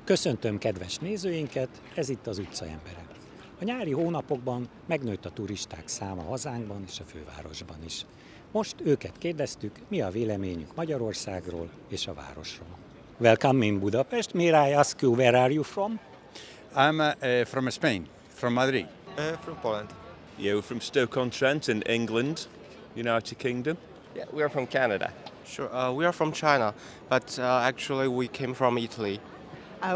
Köszöntöm kedves nézőinket, ez itt az utcaembere. A nyári hónapokban megnőtt a turisták száma hazánkban és a fővárosban is. Most őket kérdeztük, mi a véleményük Magyarországról és a városról. Welcome in Budapest. May I ask you, where are you from? I'm from Spain, from Madrid. From Poland. Yeah, we're from Stoke-on-Trent in England, United Kingdom. Yeah, we are from Canada. Sure, we are from China, but actually we came from Italy.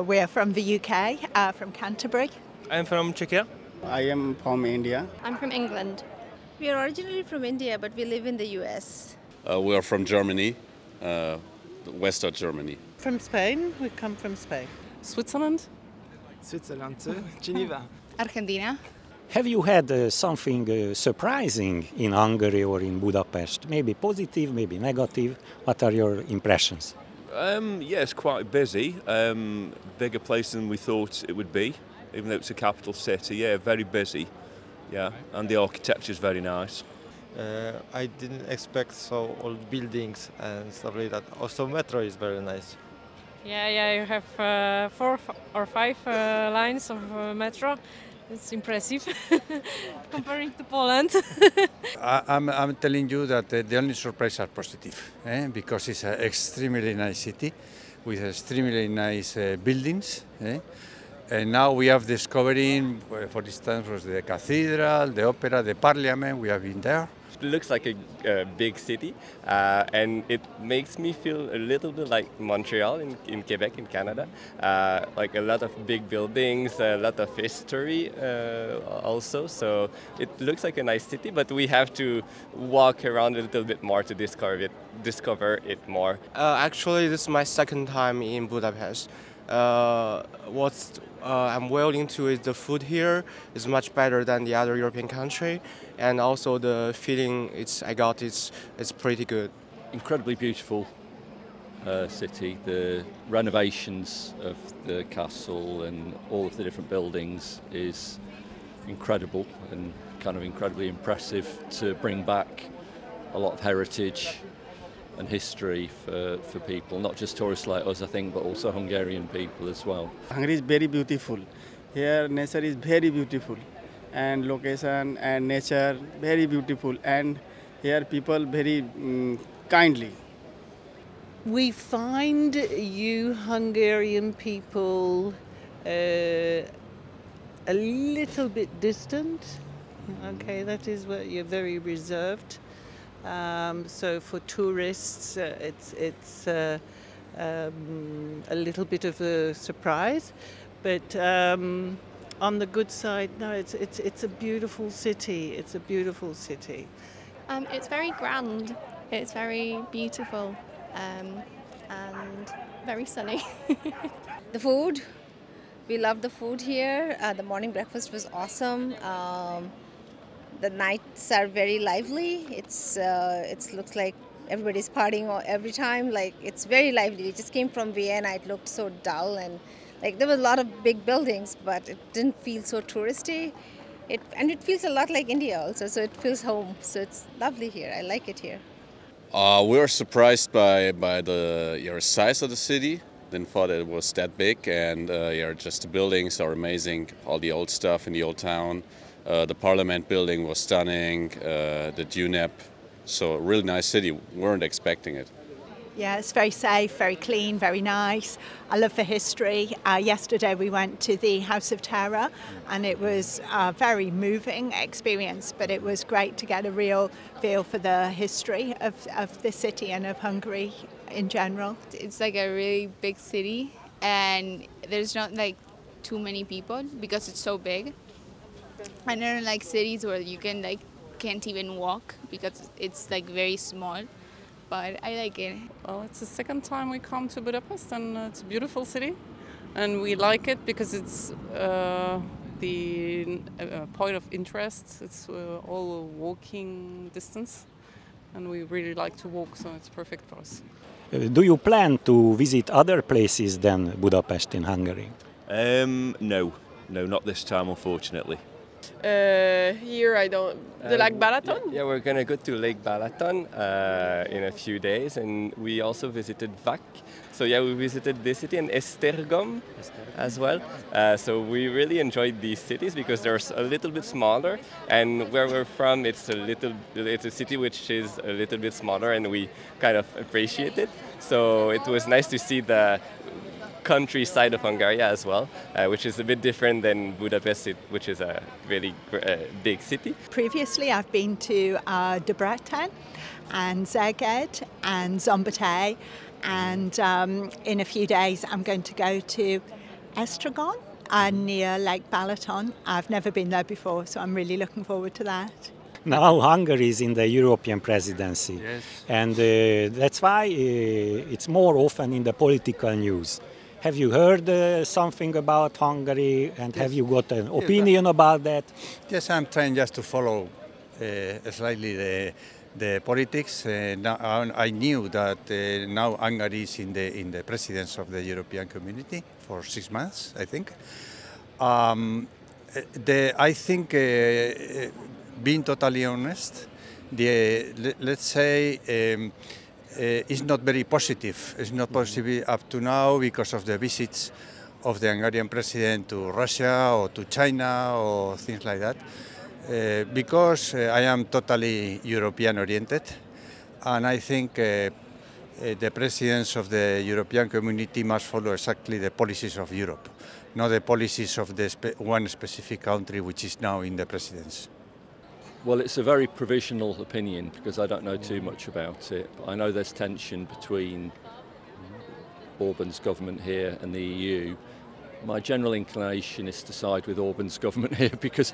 We're from the UK, from Canterbury. I'm from Czechia. I am from India. I'm from England. We are originally from India, but we live in the US. We are from Germany, west of Germany. From Spain, we come from Spain. Switzerland. Switzerland too. Geneva. Argentina. Have you had something surprising in Hungary or in Budapest? Maybe positive, maybe negative. What are your impressions? Yeah, it's quite busy. Bigger place than we thought it would be, even though it's a capital city. Yeah, very busy. Yeah, and the architecture is very nice. I didn't expect so old buildings and stuff like that. Also, metro is very nice. Yeah, you have 4 or 5 lines of metro. It's impressive comparing to Poland. I'm telling you that the only surprise are positive, because it's an extremely nice city with extremely nice buildings. And now we have discovering, for instance, was the cathedral, the opera, the parliament. We have been there. It looks like a big city, and it makes me feel a little bit like Montreal in Quebec, in Canada. Like a lot of big buildings, a lot of history also. So it looks like a nice city, but we have to walk around a little bit more to discover it more. Actually, this is my second time in Budapest. What I'm well into is the food here is much better than the other European country, and also the feeling it's pretty good. Incredibly beautiful city. The renovations of the castle and all of the different buildings is incredible and kind of incredibly impressive to bring back a lot of heritage and history for people, not just tourists like us, I think, but also Hungarian people as well. Hungary is very beautiful. Here nature is very beautiful, and location and nature very beautiful, and here people very kindly. We find you Hungarian people a little bit distant. Okay, that is where you're very reserved. So for tourists, it's a little bit of a surprise, but on the good side, no, it's a beautiful city. It's a beautiful city. It's very grand. It's very beautiful and very sunny. The food, we love the food here. The morning breakfast was awesome. The nights are very lively. It looks like everybody's partying every time. Like, it's very lively. We just came from Vienna. It looked so dull, and like there was a lot of big buildings, but it didn't feel so touristy. It feels a lot like India also. So it feels home. So it's lovely here. I like it here. We were surprised by the size of the city. Didn't thought it was that big, and just the buildings are amazing. All the old stuff in the old town. The Parliament building was stunning, the DUNEP, so a really nice city. Weren't expecting it. Yeah, it's very safe, very clean, very nice. I love the history. Yesterday we went to the House of Terror, and it was a very moving experience, but it was great to get a real feel for the history of the city and of Hungary in general. It's like a really big city, and there's not like too many people because it's so big. I don't like cities where you can't even walk because it's like very small, but I like it. Well, it's the second time we come to Budapest, and it's a beautiful city, and we like it because it's the point of interest. It's all walking distance, and we really like to walk, so it's perfect for us. Do you plan to visit other places than Budapest in Hungary? No, not this time, unfortunately. Here I don't. The Lake Balaton? Yeah, we're gonna go to Lake Balaton in a few days, and we also visited Vac. So yeah, we visited this city and Esztergom as well. So we really enjoyed these cities because they're a little bit smaller, and where we're from, it's a city which is a little bit smaller, and we kind of appreciate it. So it was nice to see the countryside of Hungary as well, which is a bit different than Budapest, which is a really big city. Previously, I've been to Debrecen and Szeged and Szombathely, and in a few days I'm going to go to Esztergom near Lake Balaton. I've never been there before, so I'm really looking forward to that. Now Hungary is in the European presidency, Yes. and that's why it's more often in the political news. Have you heard something about Hungary, and have you got an opinion about that? Yes, I'm trying just to follow slightly the politics. Now, I knew that now Hungary is in the presidency of the European Community for 6 months, I think. I think, being totally honest, let's say. Is not very positive. It's not positive up to now because of the visits of the Hungarian president to Russia or to China or things like that. Because I am totally European oriented, and I think the presidents of the European community must follow exactly the policies of Europe, not the policies of one specific country which is now in the presidency. Well, it's a very provisional opinion because I don't know too much about it. I know there's tension between Orbán's government here and the EU. My general inclination is to side with Orbán's government here because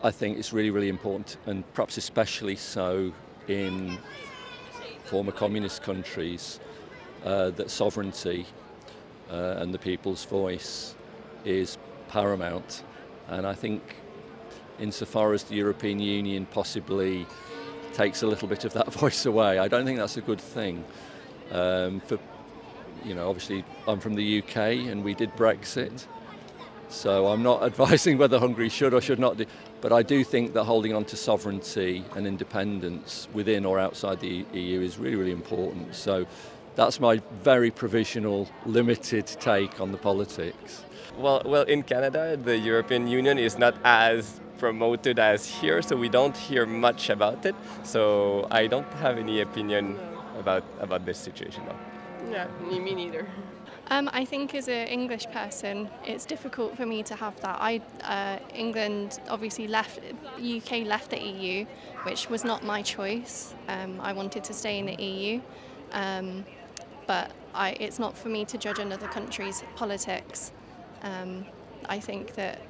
I think it's really, really important, and perhaps especially so in former communist countries, that sovereignty and the people's voice is paramount. And I think insofar as the European Union possibly takes a little bit of that voice away, I don't think that's a good thing. Obviously I'm from the UK and we did Brexit, so I'm not advising whether Hungary should or should not do, but I do think that holding on to sovereignty and independence within or outside the EU is really, really important. So that's my very provisional, limited take on the politics. Well, in Canada, the European Union is not as promoted as here, so we don't hear much about it. So I don't have any opinion about this situation now. Yeah, me neither. I think as an English person, it's difficult for me to have that. England obviously UK left the EU, which was not my choice. I wanted to stay in the EU, but it's not for me to judge another country's politics. I think that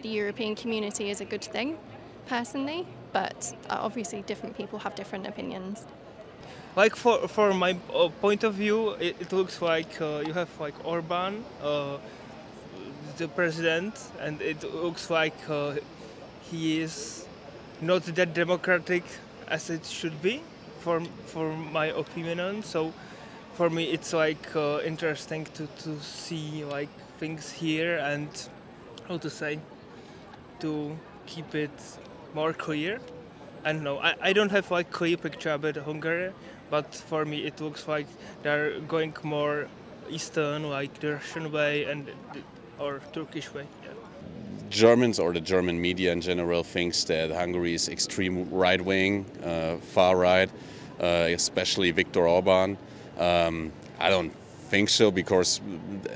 the European community is a good thing, personally, but obviously different people have different opinions. Like for my point of view, it looks like you have like Orbán, the president, and it looks like he is not that democratic as it should be, for my opinion. So for me, it's like interesting to see like things here and how to say, to keep it more clear. I don't know, I don't have like clear picture about Hungary, but for me it looks like they're going more eastern, like the Russian way or Turkish way. Yeah. Germans or the German media in general thinks that Hungary is extreme right-wing, far right, especially Viktor Orbán. I don't think so, because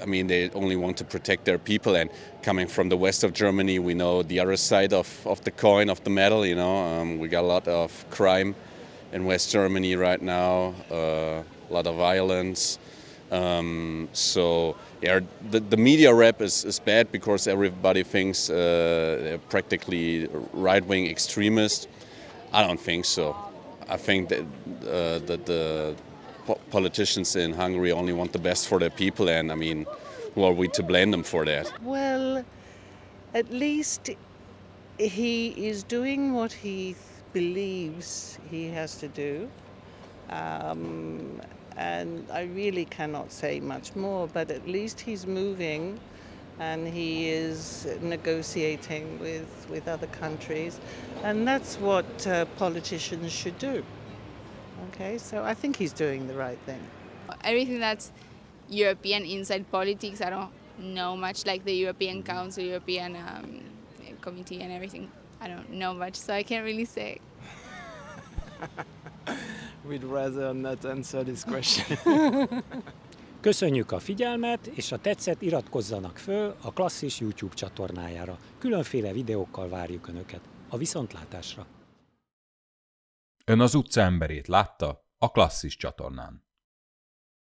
I mean they only want to protect their people, and coming from the west of Germany, we know the other side of the coin, of the medal. You know, we got a lot of crime in West Germany right now, a lot of violence. So yeah, the media rep is bad because everybody thinks they're practically right-wing extremists. I don't think so. I think that the politicians in Hungary only want the best for their people, and I mean, who are we to blame them for that? Well, at least he is doing what he believes he has to do, and I really cannot say much more, but at least he's moving and he is negotiating with other countries, and that's what politicians should do. Okay, so I think he's doing the right thing. Everything that's European inside politics, I don't know much, like the European Council, European Committee and everything. I don't know much, so I can't really say. We'd rather not answer this question. Köszönjük a figyelmet, és ha tetszett, iratkozzanak föl a Klasszis YouTube csatornájára. Különféle videókkal várjuk Önöket. A viszontlátásra! Ön az utca emberét látta a Klasszis csatornán.